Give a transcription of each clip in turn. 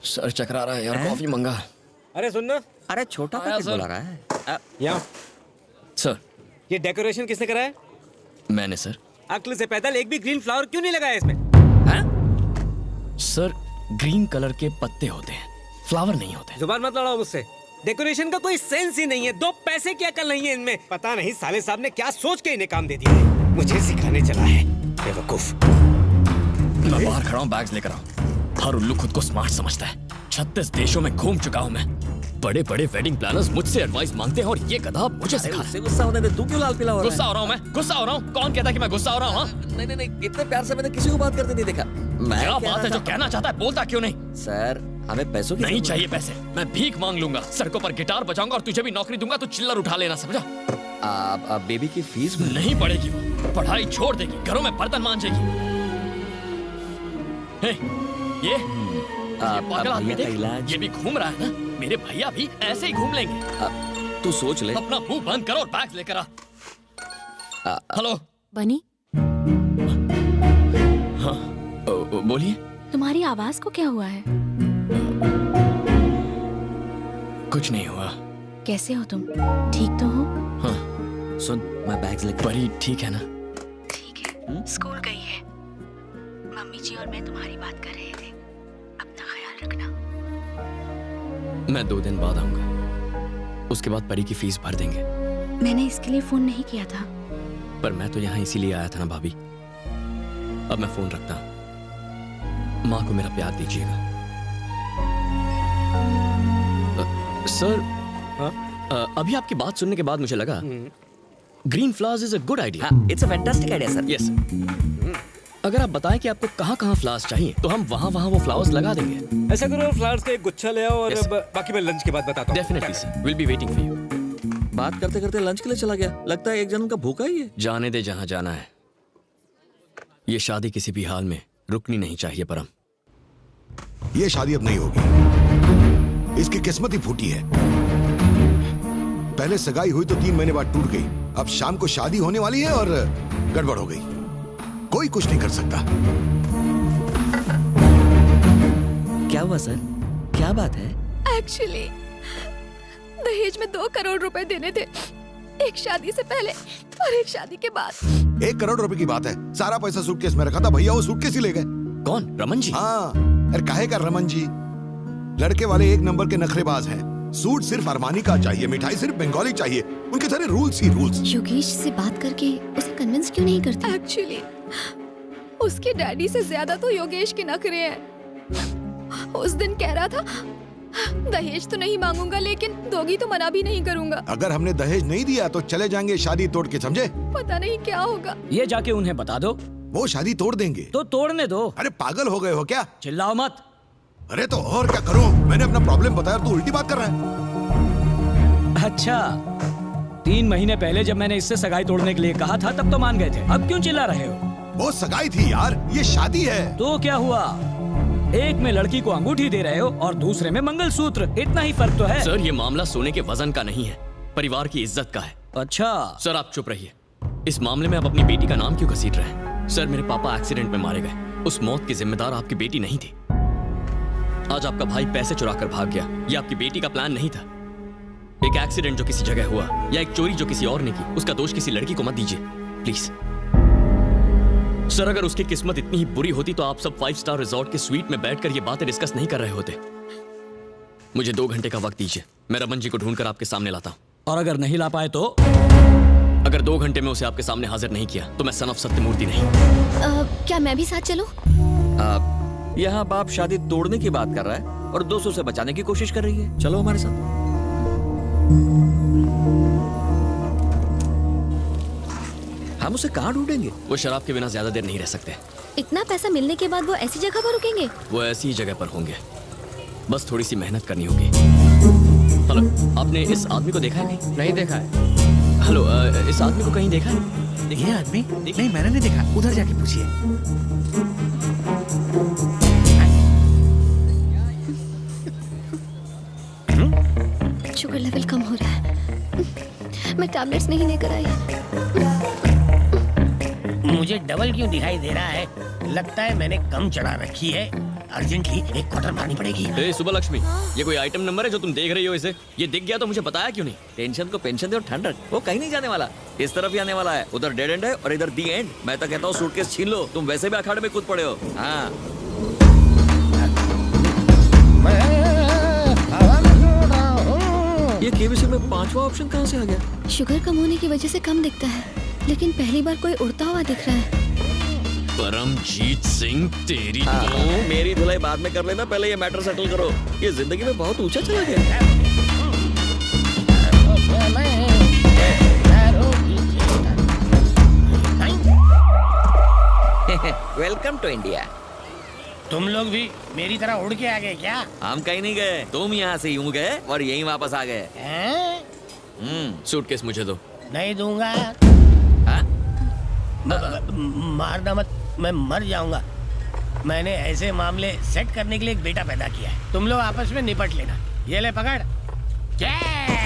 Sir चकरा रहा है यार, कॉफी मंगा। अरे सुनना, अरे छोटा पैकेट बुला रहा है। यहाँ सर ये डेकोरेशन किसने करा है? मैंने सर। अक्ल से पैदल एक भी ग्रीन फ्लावर क्यों नहीं लगाया इसमें? सर ग्रीन कलर के पत्ते होते हैं, फ्लावर नहीं होते। जुबान मत लड़ाओ मुझसे। डेकोरेशन का कोई सेंस ही नहीं है, 2 पैसे की अकल नहीं है इनमें। पता नहीं साले साहब ने क्या सोच के इन्हें काम दे दिया है। मुझे सिखाने चला है बेवकूफ। मैं बाहर खड़ा हूँ, बैग्स लेकर आओ। हर उल्लू खुद को स्मार्ट समझता है। 36 देशों में घूम चुका हूँ मैं। बड़े बड़े वेडिंग प्लानर्स मुझसे एडवाइस मांगते हैं और ये गधा मुझे सिखा रहा है। गुस्सा होने दे, तू क्यों लाल पीला हो रहा है? गुस्सा हो रहा हूँ मैं, गुस्सा हो रहा हूँ। कौन कहता है कि मैं गुस्सा हो रहा हूँ? नहीं, इतने प्यार से मैंने किसी को बात करते नहीं देखा। मैं क्या बात है, जो कहना चाहता है बोलता क्यों नहीं? सर हमें पैसों की नहीं जरूरत चाहिए पैसे, मैं भीख मांग लूंगा, सड़कों पर गिटार बजाऊंगा और तुझे भी नौकरी दूंगा। तो चिल्लर उठा लेना, समझा? आप बेबी की फीस नहीं पड़ेगी, वो पढ़ाई छोड़ देगी, घरों में बर्तन मांजेगी। हे, ये पागल आदमी देख, ये भी घूम रहा है ना। मेरे भैया भी ऐसे ही घूम लेंगे। तू सोच ले। अपना मुंह बंद करो और बैग लेकर आ। हेलो बनी, हाँ बोलिए। तुम्हारी आवाज को क्या हुआ है? कुछ नहीं हुआ। कैसे हो तुम? ठीक तो हो? हाँ सुन, मैं बैग्स लेकर। परी ठीक है ना? ठीक है। स्कूल गई है। मम्मी जी और मैं तुम्हारी बात कर रहे थे। अपना ख्याल रखना। मैं 2 दिन बाद आऊंगा, उसके बाद परी की फीस भर देंगे। मैंने इसके लिए फोन नहीं किया था। पर मैं तो यहाँ इसीलिए आया था ना भाभी। अब मैं फोन रखता हूँ। माँ को मेरा प्यार दीजिएगा। सर अभी आपकी बात सुनने के बाद मुझे लगा green flowers is a good idea. It's a fantastic idea sir. Yes, अगर आप बताएं कि आपको कहाँ फ्लावर्स चाहिए तो हम वहाँ वो फ्लावर्स लगा देंगे। ऐसा करो, फ्लावर्स का एक गुच्छा ले आओ और Yes. बाकी मैं लंच के बाद बताता हूँ। Definitely sir, will be waiting for you. बात करते करते लंच के लिए चला गया। लगता है एक जन्म का भूखा ही है। जाने दे जहाँ जाना है। ये शादी किसी भी हाल में रुकनी नहीं चाहिए परम। ये शादी अब नहीं होगी, इसकी किस्मत ही फूटी है। पहले सगाई हुई तो 3 महीने बाद टूट गई। अब शाम को शादी होने वाली है और गड़बड़ हो गई। कोई कुछ नहीं कर सकता। क्या हुआ सर? क्या बात है? एक्चुअली दहेज में 2 करोड़ रुपए देने थे, एक शादी से पहले और एक शादी के बाद। 1 करोड़ रुपए की बात है। सारा पैसा सूटकेस में रखा था, भैया वो सूटकेस ही ले गए। कौन? रमन जी? हाँ, अरे काहे का रमन जी? लड़के वाले 1 नंबर के नखरेबाज हैं। सूट सिर्फ अरमानी का चाहिए, मिठाई सिर्फ बंगाली चाहिए। उनके सारे रूल्स ही रूल्स। योगेश से बात करके उसे कन्विंस क्यों नहीं करती? एक्चुअली उसके डैडी से ज्यादा तो योगेश के नखरे हैं। उस दिन कह रहा था दहेज तो नहीं मांगूंगा, लेकिन दोगी तो मना भी नहीं करूंगा। अगर हमने दहेज नहीं दिया तो चले जाएंगे शादी तोड़ के, समझे? पता नहीं क्या होगा। ये जाके उन्हें बता दो। वो शादी तोड़ देंगे। तो तोड़ने दो। अरे पागल हो गए हो क्या? चिल्लाओ मत। अरे तो और क्या करूं? मैंने अपना प्रॉब्लम बताया, तू उल्टी बात कर रहा है। अच्छा, 3 महीने पहले जब मैंने इससे सगाई तोड़ने के लिए कहा था तब तो मान गए थे। अब क्यों चिल्ला रहे हो? वो सगाई थी यार, ये शादी है। तो क्या हुआ? एक में लड़की को अंगूठी दे रहे हो और दूसरे में मंगलसूत्र। इतना ही फर्क तो है। सर ये मामला सोने के वजन का नहीं है, परिवार की इज्जत का है। अच्छा सर आप चुप रहिए। इस मामले में आप अपनी बेटी का नाम क्यों घसीट रहे हैं? सर मेरे पापा एक्सीडेंट में मारे गए, उस मौत की जिम्मेदार आपकी बेटी नहीं थी। आज आपका भाई पैसे चुरा कर भाग गया, ये आपकी बेटी का प्लान नहीं था। एक एक्सीडेंट जो किसी जगह हुआ या एक चोरी जो किसी और ने की, उसका दोष किसी लड़की को मत दीजिए प्लीज। सर अगर उसकी किस्मत इतनी ही बुरी होती तो आप सब 5 स्टार रिजॉर्ट के स्वीट में बैठकर ये बातें डिस्कस नहीं कर रहे होते। मुझे 2 घंटे का वक्त दीजिए, मैं रमन जी को ढूंढकर आपके सामने लाता हूं। और अगर नहीं ला पाए तो? अगर 2 घंटे में उसे आपके सामने हाजिर नहीं किया तो मैं सन ऑफ सत्यमूर्ति नहीं। क्या मैं भी साथ चलूं? यहाँ बाप शादी तोड़ने की बात कर रहा है और 200 से बचाने की कोशिश कर रही है। चलो हमारे साथ। हम उसे कहाँ ढूंढेंगे? वो शराब के बिना ज्यादा देर नहीं रह सकते। इतना पैसा मिलने के बाद वो ऐसी जगह पर रुकेंगे? वो ऐसी ही जगह पर होंगे, बस थोड़ी सी मेहनत करनी होगी। हेलो, आपने इस आदमी को देखा है कहीं? नहीं देखा है। हेलो, इस आदमी को कहीं देखा है? ये आदमी? नहीं मैंने नहीं देखा, उधर जाके पूछिए। शुगर लेवल कम हो रहा है, मैं टैबलेट्स नहीं लेकर आई। मुझे डबल क्यों दिखाई दे रहा है? लगता है मैंने कम चढ़ा रखी है। अर्जेंटली एक क्वार्टर मारनी पड़ेगी। ए सुबह लक्ष्मी, ये कोई आइटम नंबर है जो तुम देख रही हो इसे? ये दिख गया तो मुझे बताया क्यों नहीं? टेंशन को पेंशन दे और ठंड रख, वो कहीं नहीं जाने वाला, इस तरफ ही आने वाला है। उधर डेड एंड है और इधर दी एंड। मैं तो कहता हूँ सूटकेस छीन लो, तुम वैसे भी अखाड़े में कूद पड़े हो। हाँ ये केबीसी में 5वां ऑप्शन कहाँ से आ गया? शुगर कम होने की वजह से कम दिखता है, लेकिन पहली बार कोई उड़ता हुआ दिख रहा है। परमजीत सिंह तेरी हाँ, तो मेरी धुलाई बाद में कर लेना, पहले ये मैटर सेटल करो। ये जिंदगी में बहुत ऊंचा चला गया। Welcome to India. तुम लोग भी मेरी तरह उड़ के आ गए क्या? हम कहीं नहीं गए, तुम यहाँ से यूं गए और यहीं वापस आ गए। सूटकेस मुझे दो। नहीं दूंगा। हाँ? मारना मत, मैं मर जाऊंगा। मैंने ऐसे मामले सेट करने के लिए एक बेटा पैदा किया है, तुम लोग आपस में निपट लेना। ये ले पकड़, कैच।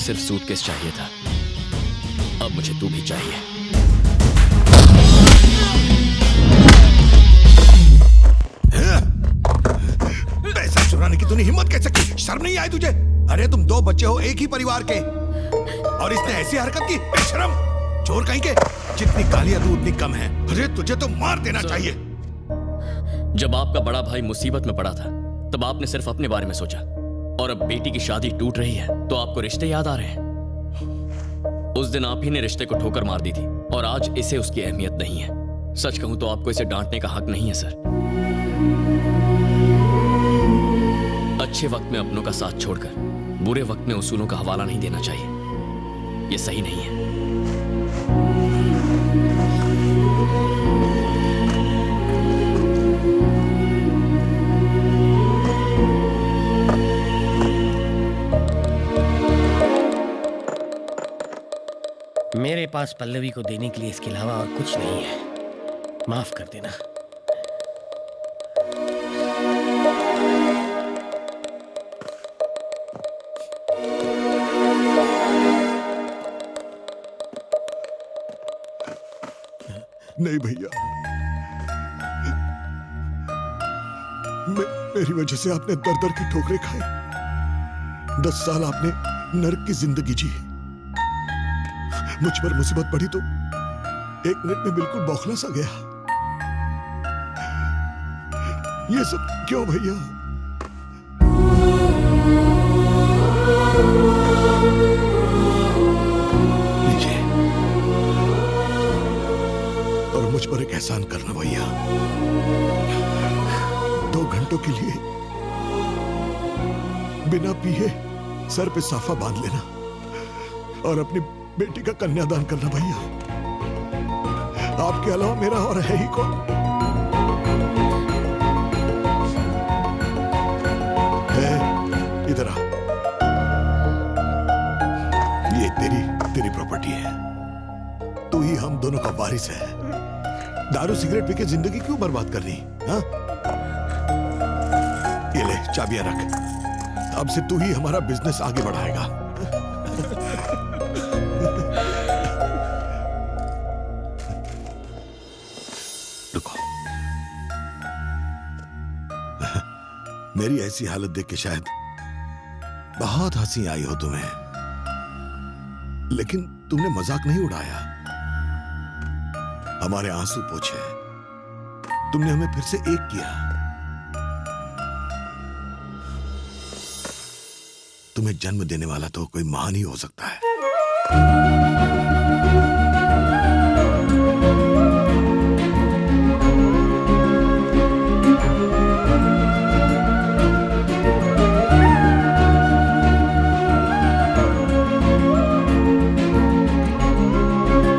सिर्फ सूटकेस चाहिए था, अब मुझे तू भी चाहिए। पैसा चुराने की तूने हिम्मत कैसे की? शर्म नहीं आई तुझे? अरे तुम दो बच्चे हो एक ही परिवार के, और इसने ऐसी हरकत की? बेशरम चोर कहीं के। जितनी गालियां तू उतनी कम है। अरे तुझे तो मार देना चाहिए। जब आपका बड़ा भाई मुसीबत में पड़ा था तब आपने सिर्फ अपने बारे में सोचा, और अब बेटी की शादी टूट रही है तो आपको रिश्ते याद आ रहे हैं। उस दिन आप ही ने रिश्ते को ठोकर मार दी थी, और आज इसे उसकी अहमियत नहीं है। सच कहूं तो आपको इसे डांटने का हक नहीं है सर। अच्छे वक्त में अपनों का साथ छोड़कर बुरे वक्त में उसूलों का हवाला नहीं देना चाहिए, ये सही नहीं है। मेरे पास पल्लवी को देने के लिए इसके अलावा और कुछ नहीं है। माफ कर देना। नहीं भैया, मेरी वजह से आपने दर दर की ठोकरें खाई। 10 साल आपने नर्क की जिंदगी जी। मुझ पर मुसीबत पड़ी तो 1 मिनट में बिल्कुल बौखला सा गया। ये सब क्यों भैया? लीजिए, और मुझ पर एक एहसान करना भैया। 2 घंटों के लिए बिना पिए सर पे साफा बांध लेना और अपनी बेटी का कन्यादान करना भैया। आपके अलावा मेरा और है ही कौन? इधर आ। ये तेरी प्रॉपर्टी है। तू ही हम दोनों का वारिस है। दारू सिगरेट पी के जिंदगी क्यों बर्बाद करनी? हाँ? ये ले चाबियां रख। अब से तू ही हमारा बिजनेस आगे बढ़ाएगा। रुको। मेरी ऐसी हालत देख के शायद बहुत हंसी आई हो तुम्हें, लेकिन तुमने मजाक नहीं उड़ाया। हमारे आंसू पोंछे, तुमने हमें फिर से एक किया। तुम्हें जन्म देने वाला तो कोई महान ही हो सकता है।